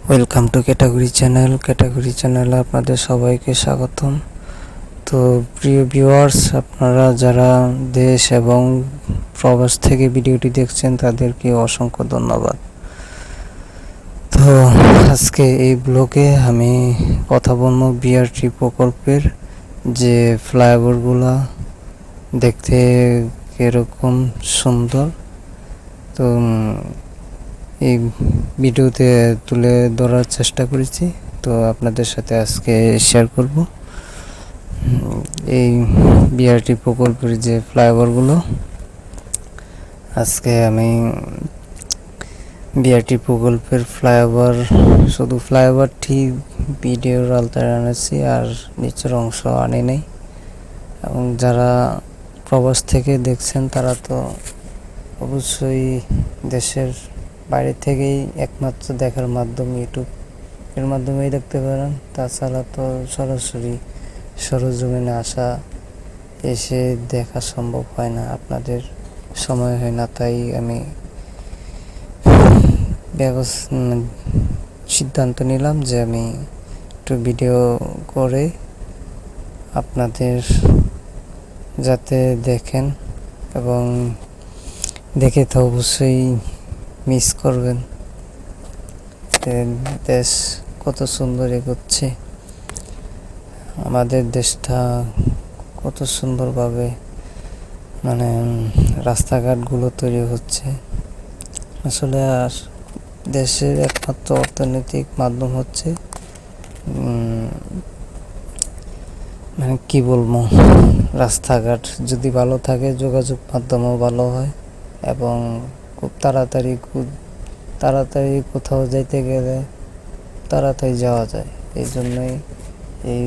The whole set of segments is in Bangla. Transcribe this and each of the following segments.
ওয়েলকাম টু ক্যাটাগরি চ্যানেলে আপনাদের সবাইকে স্বাগতম। তো প্রিয় ভিউয়ার্স, আপনারা যারা দেশ এবং প্রবাস থেকে ভিডিওটি দেখছেন তাদেরকে অসংখ্য ধন্যবাদ। তো আজকে এই ব্লগে আমি কথা বলবো বিআরটি প্রকল্পের যে ফ্লাইওভারগুলো দেখতে কীরকম সুন্দর। তো এই ভিডিওতে তুলে ধরার চেষ্টা করেছি, তো আপনাদের সাথে আজকে শেয়ার করব এই বিআরটি প্রকল্পের যে ফ্লাইওভারগুলো। আজকে আমি বিআরটি প্রকল্পের ফ্লাইওভার, শুধু ফ্লাইওভারটি ভিডিওর আলতায় আনেছি, আর নিচের অংশ আনি নাই। এবং যারা প্রবাস থেকে দেখছেন তারা তো অবশ্যই দেশের বাইরে থেকেই একমাত্র দেখার মাধ্যম ইউটিউব, এর মাধ্যমেই দেখতে পারেন। তাছাড়া তো সরাসরি সরজমিনে আসা এসে দেখা সম্ভব হয় না, আপনাদের সময় হয় না। তাই আমি সিদ্ধান্ত নিলাম যে আমি একটু ভিডিও করে আপনাদের যাতে দেখেন, এবং দেখে তো অবশ্যই মিস করবেন দেশ কত সুন্দর এগোচ্ছে, আমাদের দেশটা কত সুন্দরভাবে রাস্তাঘাটগুলো তৈরি হচ্ছে। আসলে দেশের একমাত্র অর্থনৈতিক মাধ্যম হচ্ছে কি বলবো, রাস্তাঘাট যদি ভালো থাকে যোগাযোগ মাধ্যমও ভালো হয়, এবং খুব তাড়াতাড়ি কোথাও যাইতে গেলে তাড়াতাড়ি যাওয়া যায়। এই জন্যই এই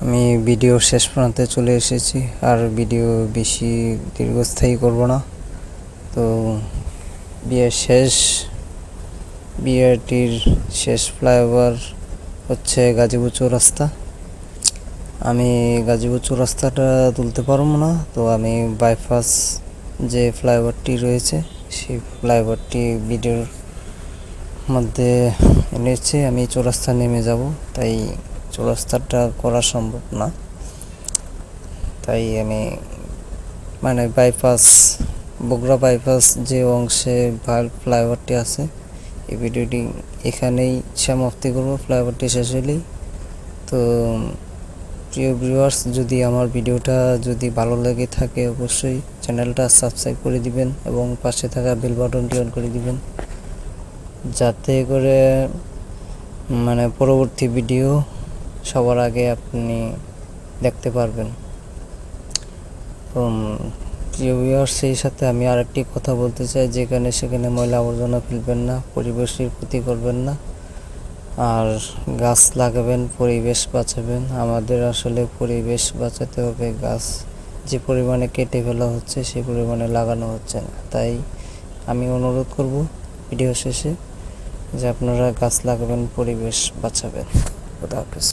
আমি ভিডিও শেষ প্রান্তে চলে এসেছি, আর ভিডিও বেশি দীর্ঘস্থায়ী করব না। তো বিআরটির শেষ ফ্লাইওভার হচ্ছে গাজীপুর চৌরাস্তা। আমি গাজীপুর চৌরাস্তাটা তুলতে পারবো না, তো আমি বাইপাস যে ফ্লাইওভারটি রয়েছে সেই ফ্লাইওভারটি ভিডিওর মধ্যে এনেছি। আমি চৌরাস্তা নেমে যাব, তাই চৌরাস্তাটা করা সম্ভব না। তাই আমি বগুড়া বাইপাস যে অংশে ফ্লাইওভারটি আছে, এই ভিডিওটি এখানেই সমাপ্তি করব ফ্লাইওভারটি শেষ হলেই। তো প্রিয় ভিউয়ার্স, যদি আমার ভিডিওটা যদি ভালো লেগে থাকে অবশ্যই চ্যানেলটা সাবস্ক্রাইব করে দিবেন এবং পাশে থাকা বেল বাটনটি অন করে দিবেন, যাতে করে পরবর্তী ভিডিও সবার আগে আপনি দেখতে পারবেন। প্রিয় ভিউয়ার্স, সেই সাথে আমি আরেকটি কথা বলতে চাই, যেখানে সেখানে ময়লা আবর্জনা ফেলবেন না, পরিবেশের ক্ষতি করবেন না, আর গাছ লাগাবেন, পরিবেশ বাঁচাবেন। আমাদের আসলে পরিবেশ বাঁচাতে হবে। গাছ যে পরিমাণে কেটে ফেলা হচ্ছে সেই পরিমাণে লাগানো হচ্ছে না। তাই আমি অনুরোধ করব ভিডিও শেষে যে আপনারা গাছ লাগাবেন, পরিবেশ বাঁচাবেন। খোদা হাফেজ।